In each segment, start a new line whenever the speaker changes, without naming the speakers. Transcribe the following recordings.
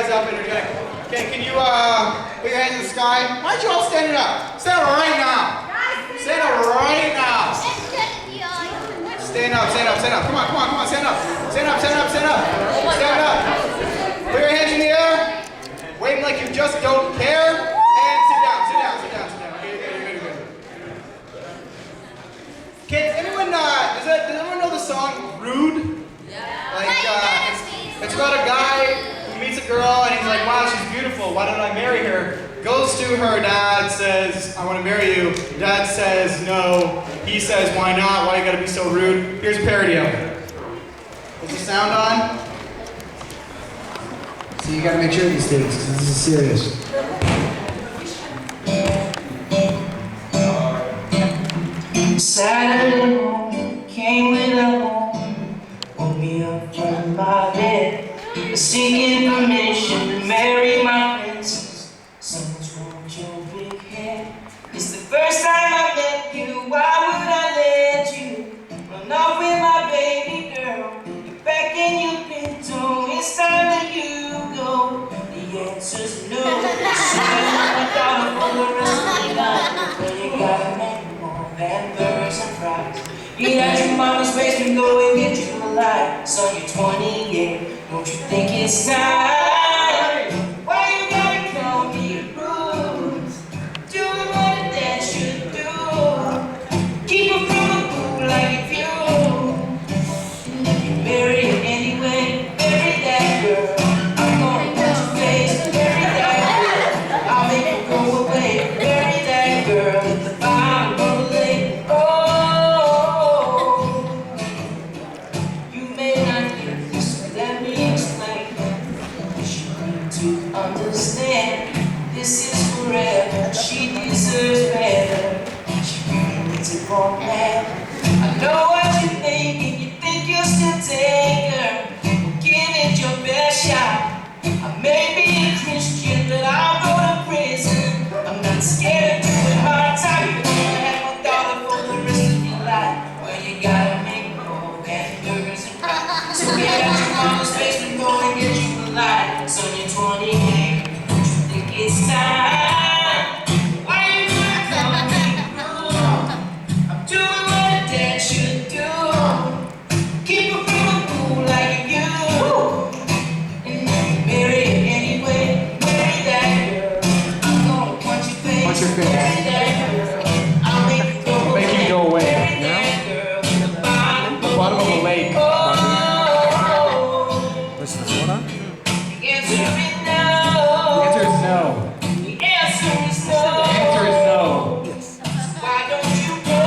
guys up energetic. Okay, can you put your hands in the sky? Why don't you all stand it up? Stand up right now. Stand up right now. Stand up, stand up, stand up. Come on, come on, come on, stand up. Stand up, stand up, stand up. Stand up. Put your hands in the air. Wave like you just don't care. And sit down, sit down, sit down, sit down. Okay, you're good. Kids, anyone, does anyone know the song Rude? Yeah. Like, it's about a guy who meets a girl and he's like, wow, she's beautiful. Why don't I marry her? Goes to her dad, says, I want to marry you. Dad says no. He says, why not? Why you gotta be so rude? Here's a parody of it. Is the sound on? So you gotta make sure of these things, because this is serious.
Saturday morning came when I woke me up from my bed, seeking permission to marry my princess. Someone's rolled your big head. It's the first time I met you. Why would I let you run off with my baby girl? You're back in your pinto. It's time that you go. The answer's no. So I thought for the rest of the night. Well, you gotta make more than birds and fries. Eat at your mama's basement, go and get you a light. So you're 28. Don't you think it's time? Understand, this is forever. She deserves better. She really needs a grown man. I know what you're thinking. You think you'll still take her. Give it your best shot. I may be a Christian, but I'll go to prison. I'm not scared of doing hard time. You're gonna have my daughter for the rest of your life. Well, you gotta make more hamburgers and fries. So get out your mama's basement, go and get you a light. So you're 28. It's time. Why you gonna call me rude? I'm doing what a dad should do. Keep her from a fool like you. And then you marry her anyway. Marry that girl. I'm gonna punch your face.
Punch your face.
Marry that girl. I'll make you go away.
Make you go away.
Marry that girl. The
bottom of a lake.
What's the soda? The answer is no.
No.
The answer is no.
The answer is no.
Yes. Why don't you go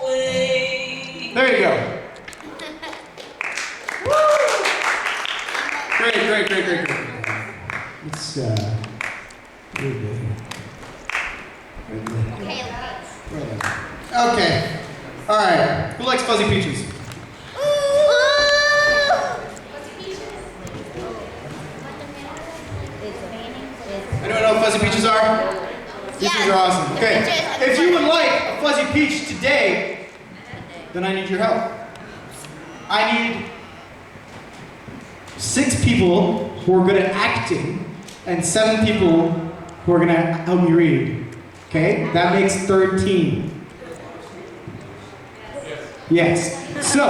away?
There you go. Great. It's really good. Okay. All right. Who likes fuzzy peaches? Anyone know what fuzzy peaches are? Peaches are awesome. Okay. If you would like a fuzzy peach today, then I need your help. I need 6 people who are good at acting and 7 people who are going to help me read. Okay? That makes 13. Yes. So,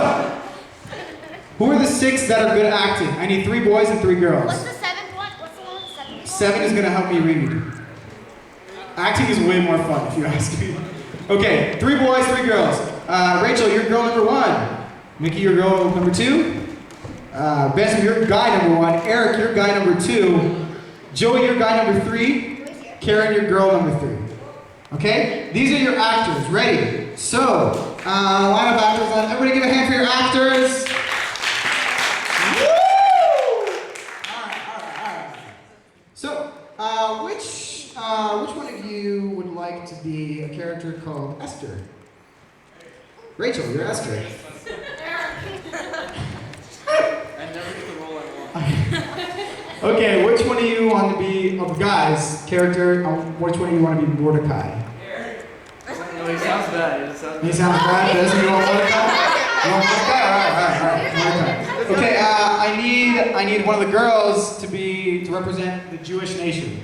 who are the 6 that are good at acting? I need 3 boys and 3 girls.
What's the 7th one? What's the one with 7?
7 is going to help me read. Acting is way more fun, if you ask me. Okay, 3 boys, 3 girls. Rachel, you're girl number 1. Mickey, you're girl number 2. Benson, you're guy number 1. Eric, you're guy number 2. Joey, you're guy number 3. Karen, you're girl number 3. Okay? These are your actors. Ready? So, line of actors. Everybody give a hand for your actors. Woo! Alright. So, which one of you would like to be a character called Esther? Rachel, you're Esther.
I never get the role I want.
Okay, which one of you want to be, of guys, character, which one of you want to be Mordecai?
No, he sounds bad.
He sounds bad? Doesn't he want Mordecai? You want Mordecai? Alright. Mordecai. Okay, I need one of the girls to represent the Jewish nation.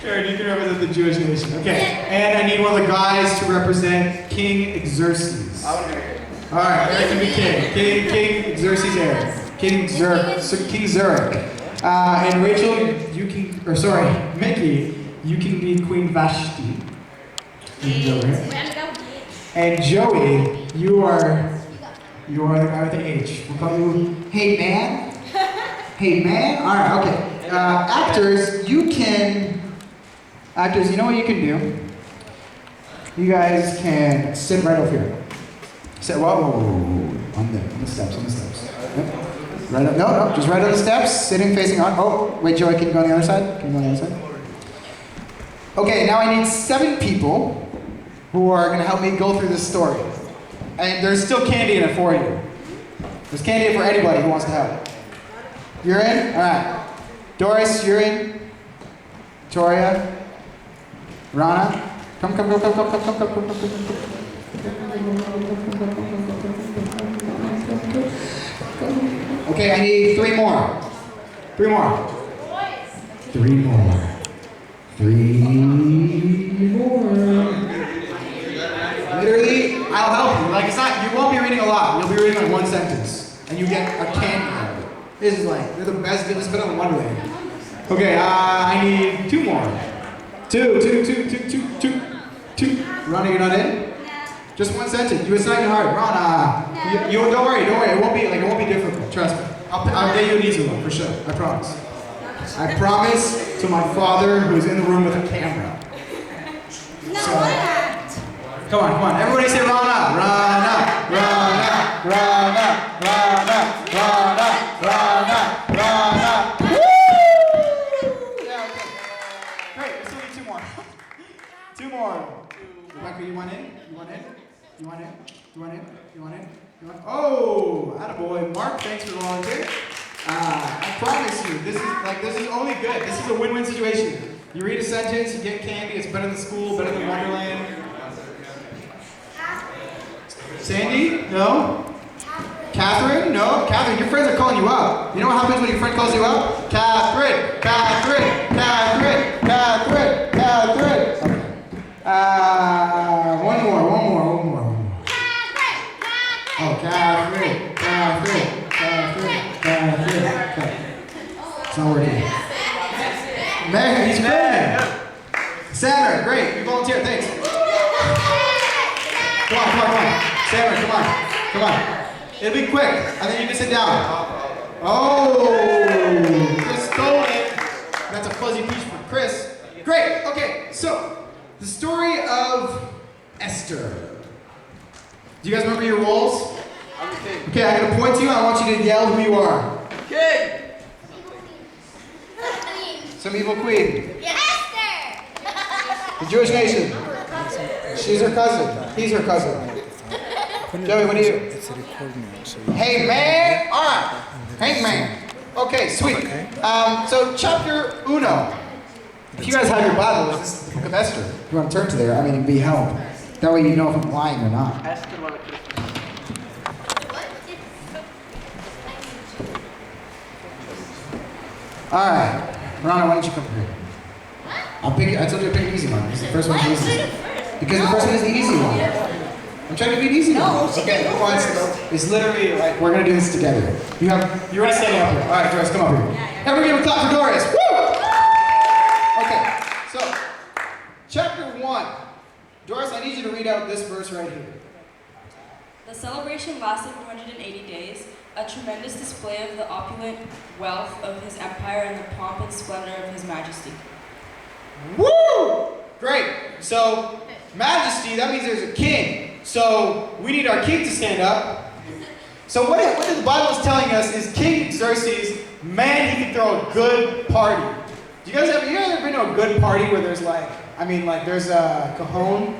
Jared, you can represent the Jewish nation. Okay, and I need one of the guys to represent King Xerxes.
I want to hear it.
All right, Eric can be king. King Xerxes Eric. King Zurich. And Rachel, Mickey, you can be Queen Vashti. And Joey, you are the guy with the H. We'll call you Hey Man. Hey Man. All right. Okay. Actors, you know what you can do? You guys can sit right over here. Sit, whoa, on the steps. Yep. Right up, no, just right on the steps, sitting facing on. Oh, wait, Joey, can you go on the other side? Okay, now I need 7 people who are going to help me go through this story. And there's still candy in it for you. There's candy in it for anybody who wants to help. You're in? All right. Doris, you're in. Victoria. Rana. Come. Okay, I need 3 more. 3 more. 3 more. 3 more. Literally, I'll help you. Like, you won't be reading a lot. You'll be reading like 1 sentence. And you get a candy out of it. This is like, they're the best. Let's put on Wonderland. Okay, I need 2 more. 2. Rana, you're not in? Just 1 sentence. You assign your heart. Rana, you don't worry. It won't be difficult. Trust me. I'll get you an easy one for sure. I promise. I promise to my father who's in the room with a camera. Come on. Everybody say Rana. Woo! Yeah, okay. Great. We still need 2 more. 2 more. Rebecca, you want in? Oh, attaboy. Mark, thanks for volunteering. I promise you, this is only good. This is a win-win situation. You read a sentence, you get candy, it's better than school, better than Wonderland. Sandy? No? Catherine? No? Catherine, your friends are calling you up. You know what happens when your friend calls you up? Catherine. Okay. One more. Oh, Catherine. Okay. It's not working. Megan, he's great. Sandra, great. You volunteered. Thanks. Come on. Sandra, come on. It'll be quick. And then you can sit down. Oh, Chris stole it. That's a fuzzy piece for Chris. Great. Okay, so the story of Esther. Do you guys remember your roles?
I'm the king.
Okay, I'm gonna point to you. I want you to yell who you are.
King!
Some evil queen.
Esther!
The Jewish nation. She's her cousin. He's her cousin. Joey, what are you?
It's a recording so
Hey man! Alright. Hey man. Okay, sweet. So chapter uno. If you guys have your Bibles, this is the book of Esther. If you want to turn to there, it'd be help. That way you know if I'm lying or not.
Esther Mother Christmas.
Alright. Rana, why don't you come here? I told you to pick an easy one. Because the first one's easy. Because the first one is the easy one. I'm trying to be an easy one. Okay, come on. It's literally like, we're gonna do this together. You're already standing up here. Alright, Doris, come up here. Everybody give a clap for Doris. Woo! Okay, so, chapter 1. Doris, I need you to read out this verse right here.
The celebration lasted 180 days, a tremendous display of the opulent wealth of his empire and the pomp and splendor of his majesty.
Woo! Great. So, majesty, that means there's a king. So, we need our king to stand up. So what the Bible is telling us is King Xerxes, man, he can throw a good party. You guys ever been to a good party where there's there's a cajon,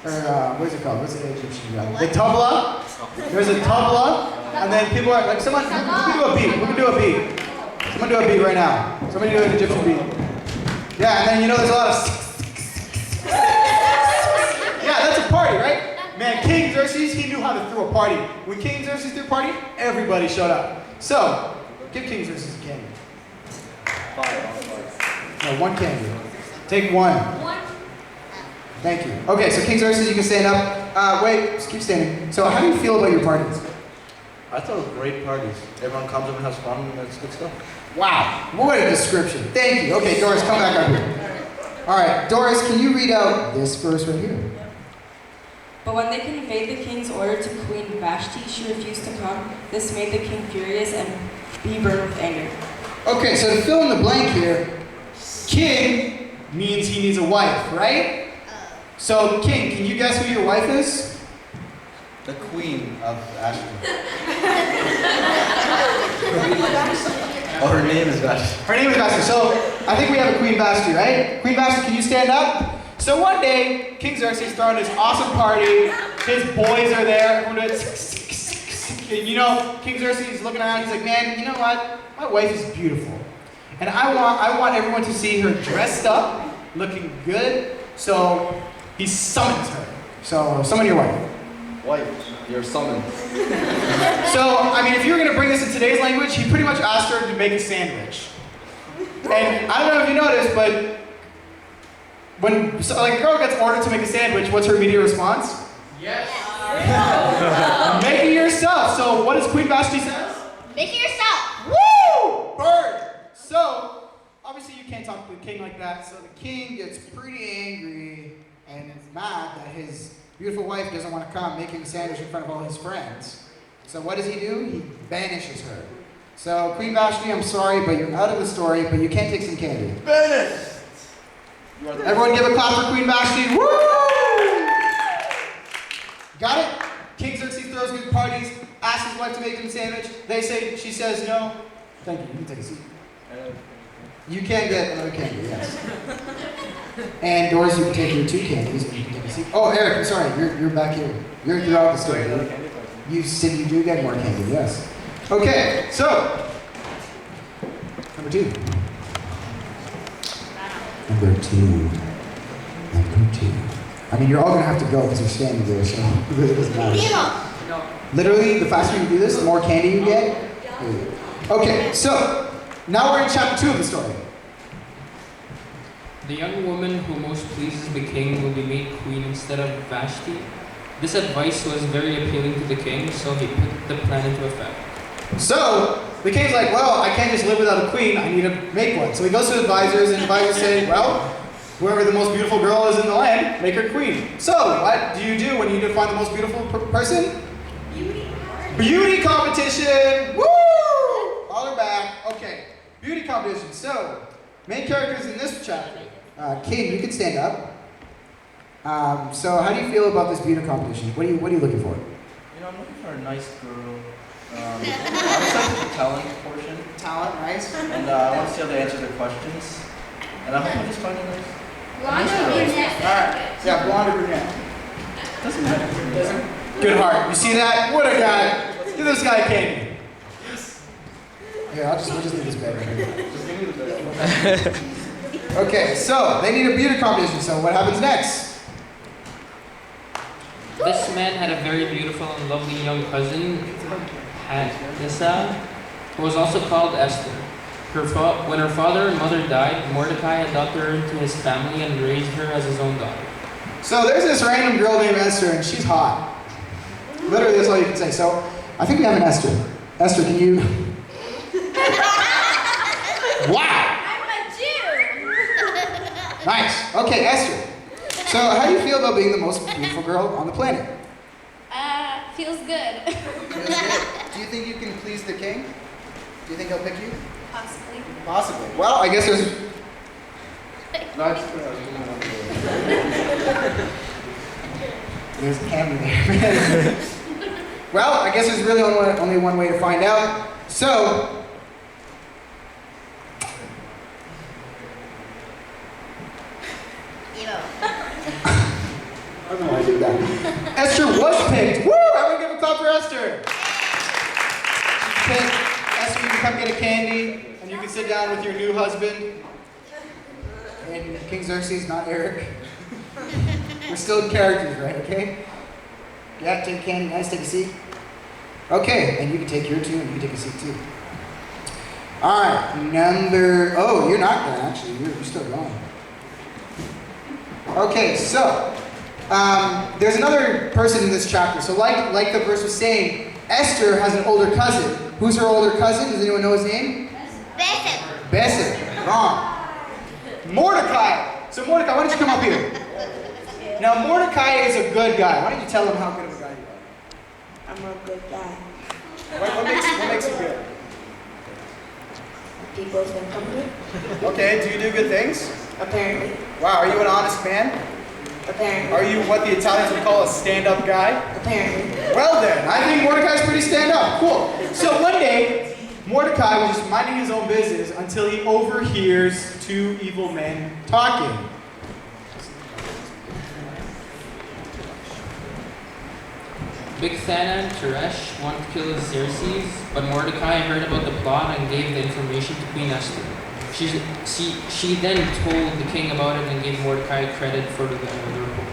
or what is it called? What's the Egyptian guy? The tabla. There's a tabla, and then people are like, we can do a beat. Someone do a beat right now. Somebody do an Egyptian beat. Yeah, and then there's a lot of yeah, that's a party, right? Man, King Xerxes, he knew how to throw a party. When King Xerxes threw a party, everybody showed up. So, give King Xerxes a candy. No, one candy. Take one. Thank you. Okay, so King Xerxes, you can stand up. Wait, just keep standing. So, how do you feel about your parties?
I thought it was great parties. Everyone comes up and has fun, and that's good stuff.
Wow, what a description. Thank you. Okay, Doris, come back up here. All right, Doris, can you read out this verse right here?
But when they conveyed the king's order to Queen Vashti, she refused to come. This made the king furious and he burned with anger.
Okay, so to fill in the blank here, king means he needs a wife, right? So, king, can you guess who your wife is?
The queen of Ashton. Oh, her name is Vashti.
Her name is Vashti. So, I think we have a Queen Vashti, right? Queen Vashti, can you stand up? So one day, King Xerxes throwing this awesome party. His boys are there. Everyone doing, you know, King Xerxes is looking around. He's like, man, you know what? My wife is beautiful, and I want everyone to see her dressed up, looking good. So he summons her. So summon your wife.
Wife, you're summoned.
So I mean, if you were gonna bring this in today's language, he pretty much asked her to make a sandwich. And I don't know if you noticed, but when like a girl gets ordered to make a sandwich, what's her immediate response?
Yes.
Make it yourself. So what does Queen Vashti say?
Make it yourself.
Woo! Bird! So, obviously you can't talk to the king like that, so the king gets pretty angry and is mad that his beautiful wife doesn't want to come make him a sandwich in front of all his friends. So what does he do? He banishes her. So, Queen Vashti, I'm sorry, but you're out of the story, but you can take some candy.
Banished!
Everyone give a clap for Queen Vashti. Woo! Got it? King Xerxes throws good parties, asks his wife to make him a sandwich. She says no. Thank you, you can take a seat. You can get another candy, yes. And Doris, you can take your 2 candies and you can take a seat. Oh, Eric, I'm sorry, you're back here. You're throughout the story. You said you do get more candy, yes. Okay, so, number 2. Number two. I mean, you're all gonna have to go because you're standing there, so it really doesn't matter. Literally, the faster you do this, the more candy you get. Okay, so now we're in chapter 2 of the story.
The young woman who most pleases the king will be made queen instead of Vashti. This advice was very appealing to the king, so he put the plan into effect.
So the king's like, well, I can't just live without a queen. I need to make one. So he goes to the advisors, and the advisors say, well, whoever the most beautiful girl is in the land, make her queen. So what do you do when you need to find the most beautiful person? Beauty competition! Woo! All are back. Okay, beauty competition. So, main characters in this chapter. King, you can stand up. So, how do you feel about this beauty competition? What are you looking for?
You know, I'm looking for a nice girl. I'm excited for the talent portion.
Talent, nice.
And I want to see how they answer their questions. And I hope I just find a nice.
Blonde or brunette?
All right. Yeah, blonde or brunette.
Doesn't matter.
Good heart. You see that? What a guy. Give this guy a candy. Here, we'll just leave this bag right here.
Just give me the bag.
Okay, so they need a beauty competition. So what happens next?
This man had a very beautiful and lovely young cousin, Hadassah, who was also called Esther. When her father and mother died, Mordecai adopted her into his family and raised her as his own daughter.
So there's this random girl named Esther, and she's hot. Literally, that's all you can say. So I think we have an Esther. Esther, can you? Wow!
I'm a Jew.
Nice. Okay, Esther. So how do you feel about being the most beautiful girl on the planet?
Feels good.
Feels good. Do you think you can please the king? Do you think he'll pick you?
Possibly.
Possibly. Well, I guess there's. There's a camera there. Well, I guess there's really only one way to find out. So. I don't know why I did that. Esther was picked. Woo! Everyone give a clap for Esther. She's picked. Esther, you can come get a candy, and you can sit down with your new husband. And King Xerxes, not Eric. We're still in characters, right? Okay? Yeah, take candy. Nice. Take a seat. Okay, and you can take your two, and you can take a seat too. All right, oh, you're not done, actually. You're still going. Okay, so there's another person in this chapter. So like the verse was saying, Esther has an older cousin. Who's her older cousin? Does anyone know his name? Besser. Wrong. Mordecai. So Mordecai, why don't you come up here? Now Mordecai is a good guy. Why don't you tell him how good of a guy you are?
I'm a good guy.
What makes you good?
People's been coming.
Okay, do you do good things?
Apparently.
Wow, are you an honest man?
Apparently.
Are you what the Italians would call a stand-up guy?
Apparently.
Well then, I think Mordecai's pretty stand-up. Cool. So one day, Mordecai was just minding his own business until he overhears two evil men talking.
Bigthana and Teresh wanted to kill Xerxes, but Mordecai heard about the plot and gave the information to Queen Esther. She then told the king about it and gave Mordecai credit for the report.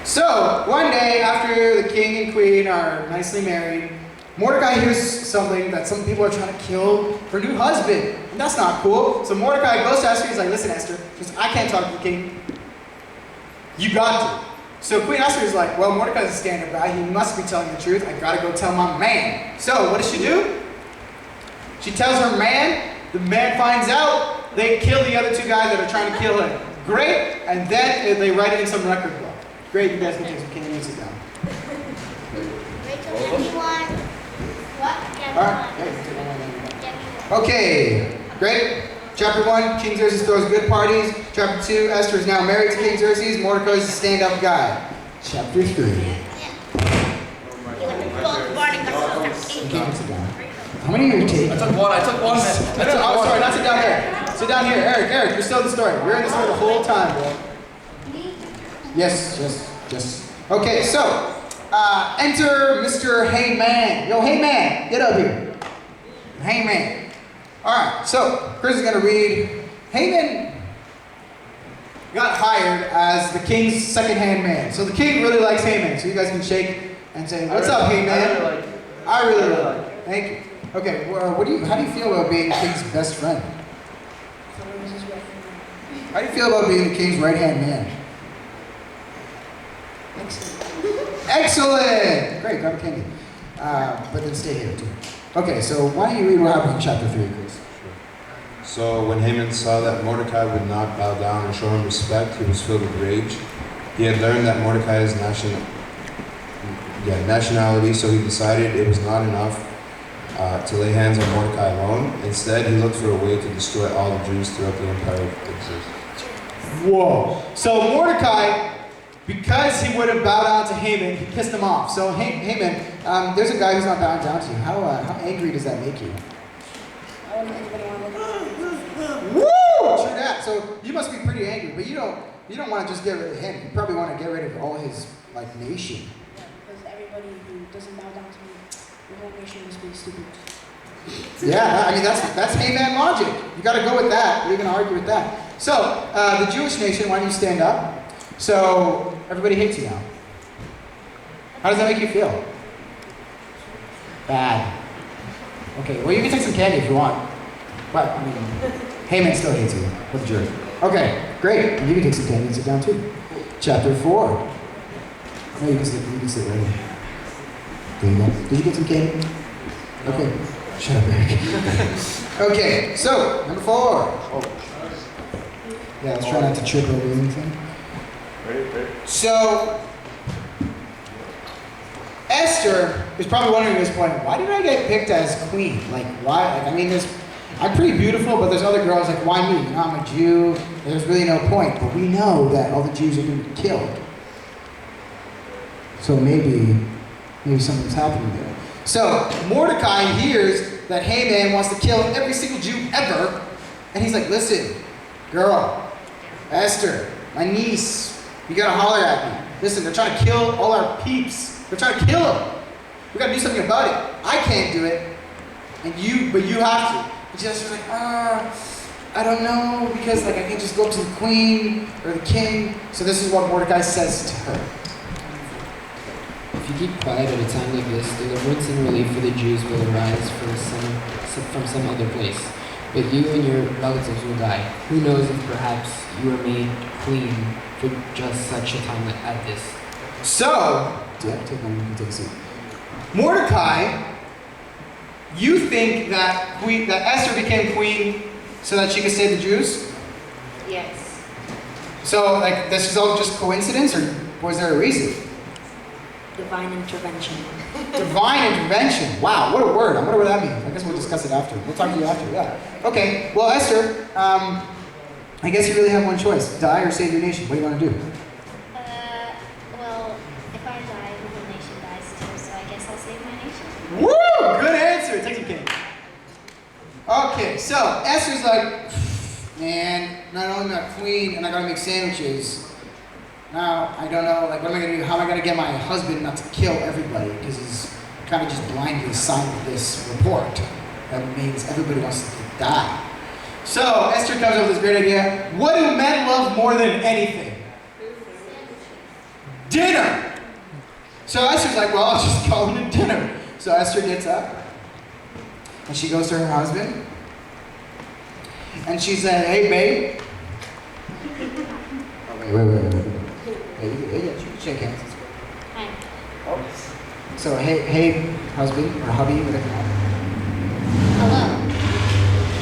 So, one day after the king and queen are nicely married, Mordecai hears something that some people are trying to kill her new husband. And that's not cool. So Mordecai goes to Esther, he's like, listen Esther, I can't talk to the king. You got to. So Queen Esther is like, well, Mordecai's a stand-up guy. He must be telling the truth. I gotta go tell my man. So what does she do? She tells her man. The man finds out. They kill the other two guys that are trying to kill him. Great. And then they write it in some record book. Great. You guys can take some candy and sit down.
Rachel, everyone. What?
All right. Okay. Great. Chapter 1, King Xerxes throws good parties. Chapter 2, Esther is now married to King Xerxes. Mordecai is a stand-up guy. Chapter 3.
You went to both morning
Sit down. How many are you taking?
I took one.
I'm sorry, not sit down there. Sit down here. Eric, you're still in the story. We're in the story the whole time, bro. Yes. Okay, so, enter Mr. Heyman. Yo, Heyman, get up here. Heyman. Alright, so Chris is going to read. Haman got hired as the king's second-hand man. So the king really likes Haman. So you guys can shake and say, what's up, Haman? I really like it. Thank you. Okay, well, how do you feel about being the king's best friend? How do you feel about being the king's right-hand man? Excellent! Great, grab a candy. But then stay here, too. Okay, so why don't you read what happens in chapter 3, Chris?
So when Haman saw that Mordecai would not bow down and show him respect, he was filled with rage. He had learned that Mordecai's nationality, so he decided it was not enough to lay hands on Mordecai alone. Instead, he looked for a way to destroy all the Jews throughout the empire of Xerxes.
Whoa. So Mordecai, because he wouldn't bow down to Haman, he pissed him off. So Haman, there's a guy who's not bowing down to you. How angry does that make you? Woo! True that. So you must be pretty angry, but you don't want to just get rid of him. You probably want to get rid of all his nation.
Yeah, because everybody who doesn't bow down to me, the whole nation must be stupid.
Yeah, I mean that's Haman logic. You got to go with that. You're going to argue with that. So the Jewish nation, why don't you stand up? So everybody hates you now. How does that make you feel? Bad. Okay, well you can take some candy if you want. But I mean, Haman still hates you. What a jerk. Okay, great. You can take some candy and sit down too. Chapter 4. No, you can sit right here. There you go. Did you get some candy? Okay. Shut up, Eric. Okay, so number 4. Yeah, let's try not to trip over anything.
Ready?
So, Esther is probably wondering at this point, why did I get picked as queen? Why? I'm pretty beautiful, but there's other girls, why me? I'm a Jew, there's really no point. But we know that all the Jews are going to be killed. So maybe something's happening there. So, Mordecai hears that Haman wants to kill every single Jew ever, and he's like, listen, girl, Esther, my niece, you gotta holler at me. Listen, they're trying to kill all our peeps. They're trying to kill them. We gotta do something about it. I can't do it, but you have to. And she's like, I don't know, because I can't just go up to the queen or the king. So this is what Mordecai says to her. If
you keep quiet at a time like this, deliverance and relief for the Jews will arise from some other place. But you and your relatives will die. Who knows if perhaps you are made queen for just such a time as this.
So, yeah, take a seat. Mordecai, you think that Esther became queen so that she could save the Jews?
Yes.
So, like, this is all just coincidence, or was there a reason?
Divine intervention.
Divine intervention. Wow, what a word. I wonder what that means. I guess we'll discuss it after. We'll talk to you after. Yeah. Okay. Well, Esther, I guess you really have one choice: die or save your nation. What do you want to do?
Well, if I die, the whole nation dies too, so I guess I'll save my nation.
Woo! Good answer. Take some cake. Okay, so Esther's like, man, not only am I queen and I gotta make sandwiches. Now, I don't know, like, what am I gonna do? How am I gonna get my husband not to kill everybody? Because he's kind of just blindly signed this report. That means everybody wants to die. So, Esther comes up with this great idea. What do men love more than anything? Dinner! So Esther's like, well, I'll just call him a dinner. So Esther gets up, and she goes to her husband, and she said, hey, babe. Oh, wait. Hey, yeah, you can shake hands.
Hi.
Oh. So, hey, husband, or hubby, whatever you want.
Hello.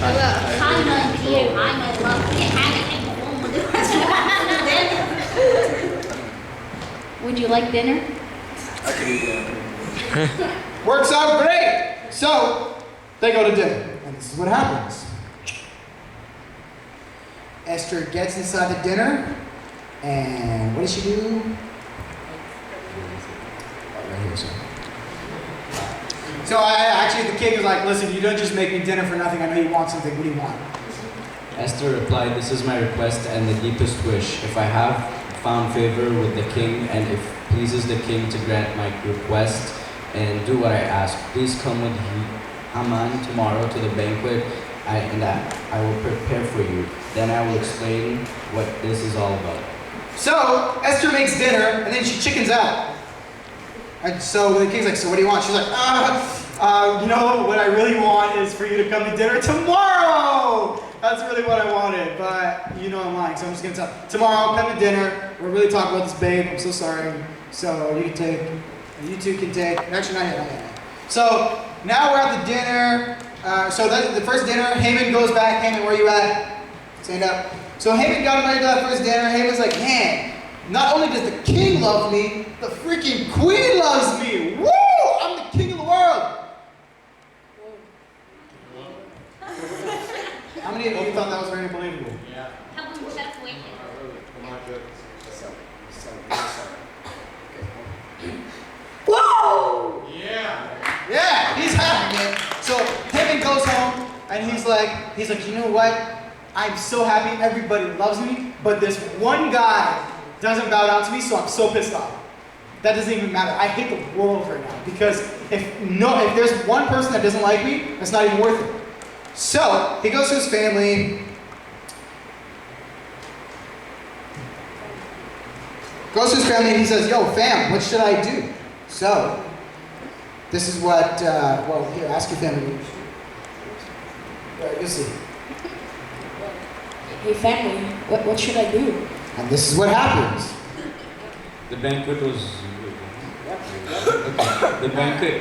Hello. Hi, my dear. Hi, my love. Would you like dinner?
I could eat that.
Works out great! So, they go to dinner, and this is what happens. Esther gets inside the dinner, and what does she do? Oh, right here, sorry. So actually the king is like, listen, you don't just make me dinner for nothing. I know you want something. What do you want?
Esther replied, this is my request and the deepest wish. If I have found favor with the king, and if pleases the king to grant my request and do what I ask, please come with Haman tomorrow to the banquet, and I will prepare for you. Then I will explain what this is all about.
So Esther makes dinner, and then she chickens out. And so the king's like, so what do you want? She's like, you know, what I really want is for you to come to dinner tomorrow. That's really what I wanted, but you know I'm lying, so I'm just gonna tell. Tomorrow, come to dinner. We'll really talk about this, babe. I'm so sorry. So you two can take. Actually, not yet. So now we're at the dinner. So that's the first dinner. Haman goes back. Haman, where you at? Stand up. So Haman got invited to that first dinner. Haman's like, man, not only does the king love me, the freaking queen loves me. Woo! I'm the king of the world. How many of you thought that was very unbelievable?
Yeah.
How come Chef waiting?
Whoa!
Yeah.
Yeah, he's happy, man. So Haman goes home and he's like, you know what? I'm so happy everybody loves me, but this one guy doesn't bow down to me, so I'm so pissed off. That doesn't even matter. I hate the world right now because if there's one person that doesn't like me, that's not even worth it. So he goes to his family. And he says, yo, fam, what should I do? So, this is what, well, here, ask your family. You'll see.
Hey family, what should I do?
And this is what happens.
The banquet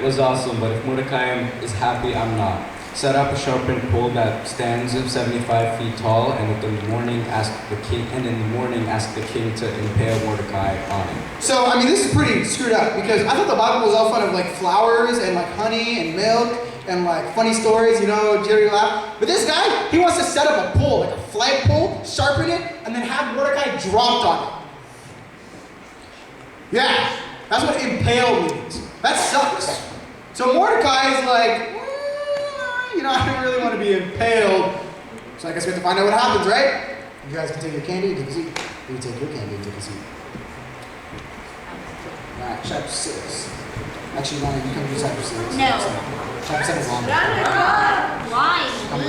was awesome, but if Mordecai is happy, I'm not. Set up a sharpened pole that stands 75 feet tall, and in the morning ask the king to impale Mordecai on it.
So, I mean, this is pretty screwed up because I thought the Bible was all fun of like flowers and like honey and milk and like funny stories, you know, Jerry laugh. But this guy, he wants to set up a pole, like a flagpole, sharpen it, and then have Mordecai dropped on it. Yeah, that's what impale means. That sucks. So Mordecai is like, you know, I don't really want to be impaled. So I guess we have to find out what happens, right? You guys can take your candy and take a seat. You take your candy and take a seat. Alright, chapter 6. Actually, Lonnie, you come to chapter 6.
No.
Chapter 7 is longer.
Why?
Come.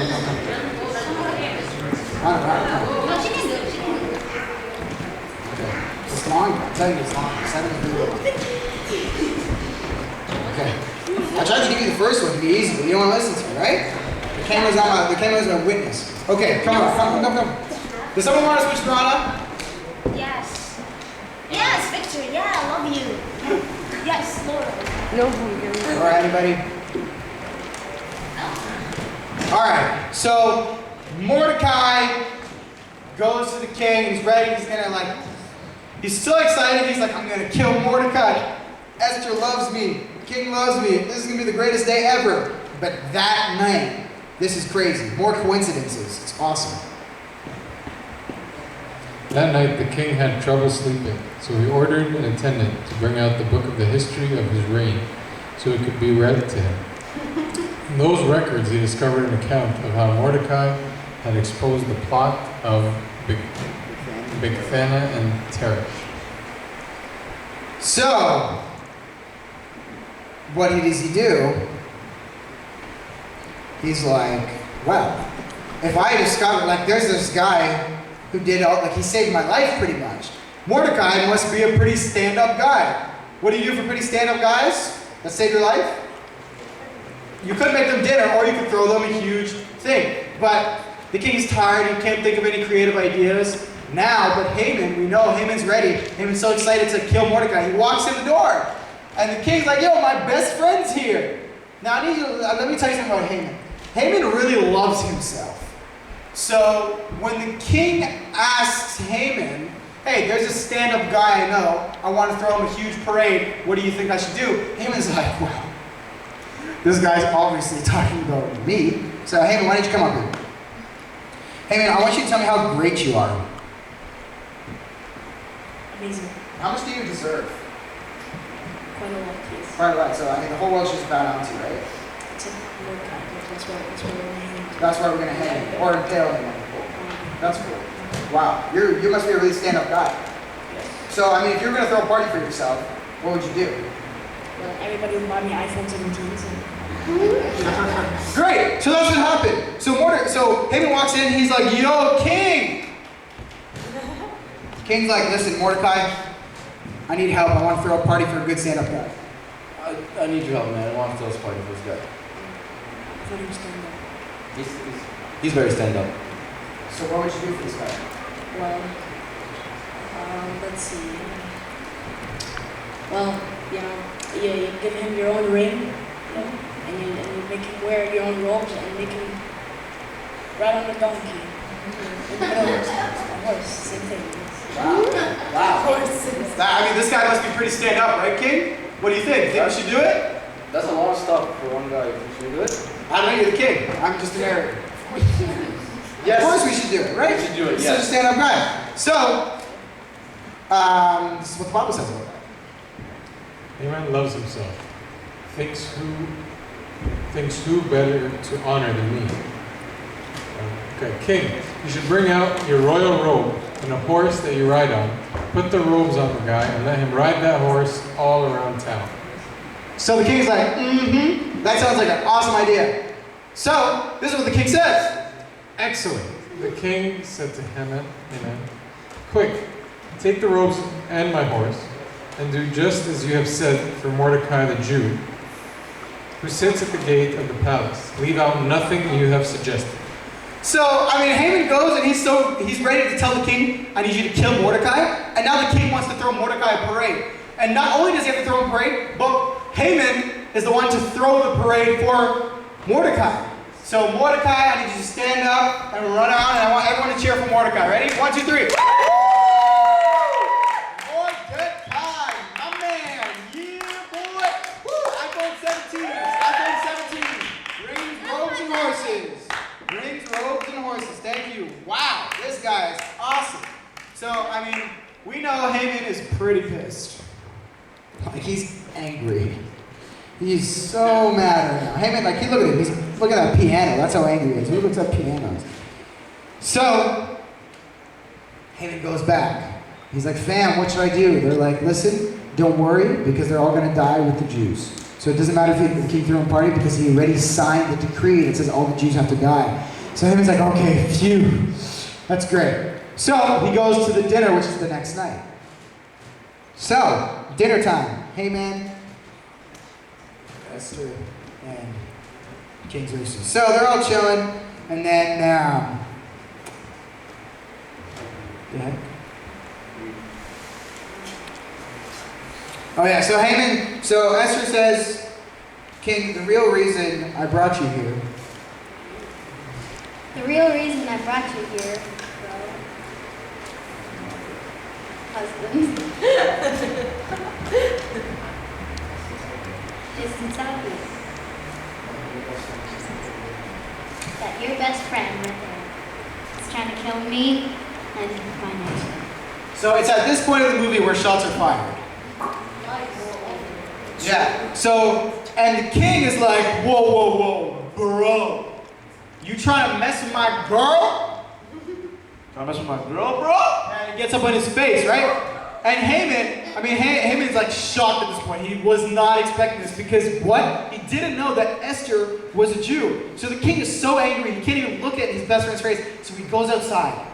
Run.
No, she can do it. She can do it.
Okay. It's long. I'm telling you, it's long. 7 is really long. be easy, but you don't want to listen to me, right? The camera's my witness. Okay, come. Does someone want to switch Piranha?
Yes. Yes, Victor. Yeah, I love you. Yes, Laura.
All right, anybody? All right, so Mordecai goes to the king. He's ready. He's so excited. He's like, I'm gonna kill Mordecai. Esther loves me. The king loves me. This is gonna be the greatest day ever. But that night, this is crazy. More coincidences. It's awesome.
That night the king had trouble sleeping, so he ordered an attendant to bring out the book of the history of his reign, so it could be read to him. In those records he discovered an account of how Mordecai had exposed the plot of Bigthana and Teresh.
So, what does he do? He's like, well, if I discover, there's this guy who did he saved my life pretty much. Mordecai must be a pretty stand-up guy. What do you do for pretty stand-up guys that save your life? You could make them dinner, or you could throw them a huge thing. But the king's tired, he can't think of any creative ideas. Now, but Haman, we know Haman's ready. Haman's so excited to kill Mordecai. He walks in the door, and the king's like, yo, my best friend's here. Now, let me tell you something about Haman. Haman really loves himself. So, when the king asks Haman, hey, there's a stand-up guy I know, I want to throw him a huge parade, what do you think I should do? Haman's like, well, this guy's obviously talking about me. So, Haman, why don't you come up here? Haman, I want you to tell me how great you are.
Amazing.
How much do you deserve?
Quite a lot, please.
Quite a lot. So, the whole world's just bow down to you, right?
It's a Mordecai. That's where we're hanging.
That's why we're going to hang him. Or impale him on the pole. That's cool. Wow. You must be a really stand-up guy.
Yes.
So, if you were going to throw a party for yourself, what would you do?
Well, everybody would buy me iPhone 17s.
Great! So that's what happened. So Haman walks in, he's like, yo, king! King's like, listen, Mordecai, I need help. I want to throw a party for a good stand-up guy.
I need your help, man. I want to throw this party for this guy.
I thought he was stand up.
He's very stand-up.
So what would you do for this guy?
Well, let's see. Well, you give him your own ring, and you make him wear your own robes and make him ride on a donkey. A horse, same thing.
Wow.
Horses.
This guy must be pretty stand-up, right, King? What do you think? Think we should do it?
That's a lot of stuff for one guy. Should we do it?
I don't know, you're the king. I'm just an Arab.
Yes.
Of course we should do it, right?
We should do it,
He's
yes.
such a stand-up guy. So, this is what the Bible says about that.
Haman loves himself. Thinks who better to honor than me. Okay, king, you should bring out your royal robe and a horse that you ride on. Put the robes on the guy and let him ride that horse all around town.
So the king's like, that sounds like an awesome idea. So, this is what the king says.
Excellent. The king said to Haman, quick, take the robes and my horse, and do just as you have said for Mordecai the Jew, who sits at the gate of the palace. Leave out nothing you have suggested.
So, Haman goes and he's ready to tell the king, I need you to kill Mordecai. And now the king wants to throw Mordecai a parade. And not only does he have to throw him a parade, but Haman is the one to throw the parade for Mordecai. So Mordecai, I need you to stand up and run out, and I want everyone to cheer for Mordecai. Ready? 1, 2, 3. Mordecai, my man. Yeah, boy. Woo, iPhone 17. iPhone 17. Rings, robes, and horses. Rings, robes, and horses. Thank you. Wow, this guy is awesome. So, we know Haman is pretty pissed. He's angry. He's so mad right now. Haman, look at him. He's looking at that piano. That's how angry he is. Who looks at pianos? So, Haman goes back. He's like, fam, what should I do? They're like, listen, don't worry, because they're all going to die with the Jews. So it doesn't matter if the king threw him a party, because he already signed the decree that says all the Jews have to die. So Haman's like, okay, phew. That's great. So he goes to the dinner, which is the next night. So, dinner time. Haman, Esther, and King's races. So they're all chilling, and then go ahead. Oh yeah, so Haman, so Esther says, King, the real reason I brought you here.
The real reason I brought you here, husband, is to tell you that your best friend right there is trying to kill me and my nation.
So it's at this point of the movie where shots are fired. Yeah. So, and the king is like, whoa, whoa, whoa, bro. You trying to mess with my girl? Trying to mess with my girl, bro? And he gets up on his face, right? And Haman's like shocked at this point. He was not expecting this because what? He didn't know that Esther was a Jew. So the king is so angry, he can't even look at his best friend's face. So he goes outside.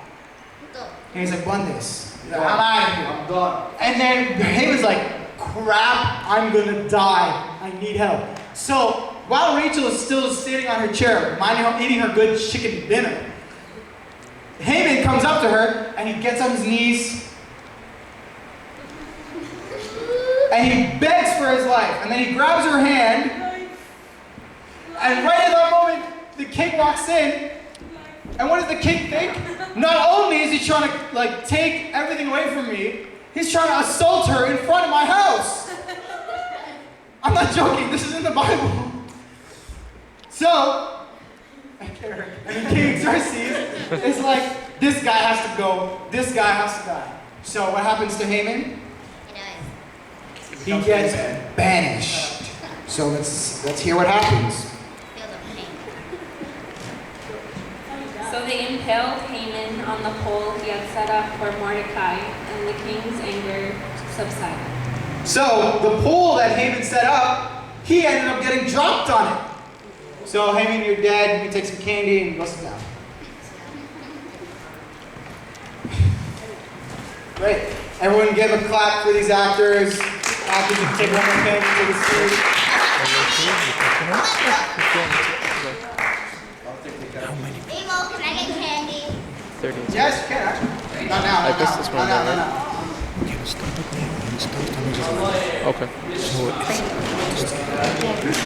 And he's like, Bundes, I'm out of here, I'm done. And then Haman's like, crap, I'm gonna die. I need help. So while Rachel is still sitting on her chair, eating her good chicken dinner, Haman comes up to her and he gets on his knees and he begs for his life. And then he grabs her hand, and right at that moment, the king walks in. And what does the king think? Not only is he trying to take everything away from me, he's trying to assault her in front of my house. I'm not joking, this is in the Bible. So, and King Xerxes is like, this guy has to go, this guy has to die. So what happens to Haman? He gets banished. So let's hear what happens.
So they impaled Haman on the pole he had set up for Mordecai, and the king's anger subsided.
So the pole that Haman set up, he ended up getting dropped on it. So Haman, you're dead. You can take some candy and go sit down. Great. Everyone give a clap for these actors. Actors, you can take one more thing to the stage.
Emo, can I get candy?
30.
Yes, you can actually. Not now.
I guess this one.
No.
Okay.